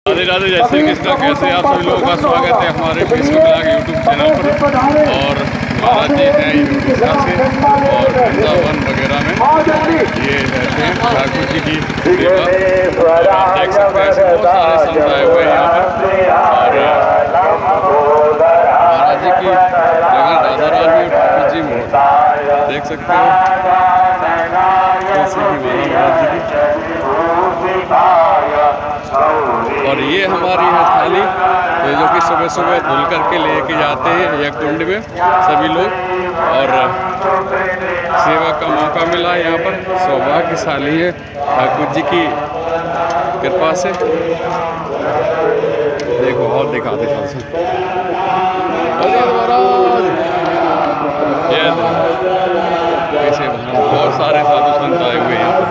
राधे राधे, जय श्री कृष्ण। कैसे आप सभी लोगों का स्वागत है हमारे फेसबुक लाइव यूट्यूब चैनल पर। और महाराज जी हैं उड़ीसा से और वृंदावन वगैरह में ये रहते हैं ठाकुर जी की सेवा। और आप देख सकते हैं बहुत सारे संत आए हुए हैं यहाँ पर। और महाराज जी की जगह राधा रानी और ठाकुर जी मूर्ति देख सकते हो। तुलसी की माला महाराज जी की। और ये हमारी है थाली जो कि सुबह सुबह धुल करके लेके जाते हैं यह कुंड में सभी लोग। और सेवा का मौका मिला यहाँ पर, सौभाग्यशाली है ठाकुर जी की कृपा से। देखो और दिखाते कैसे बहुत सारे साधु संत आए हुए हैं यहाँ पर।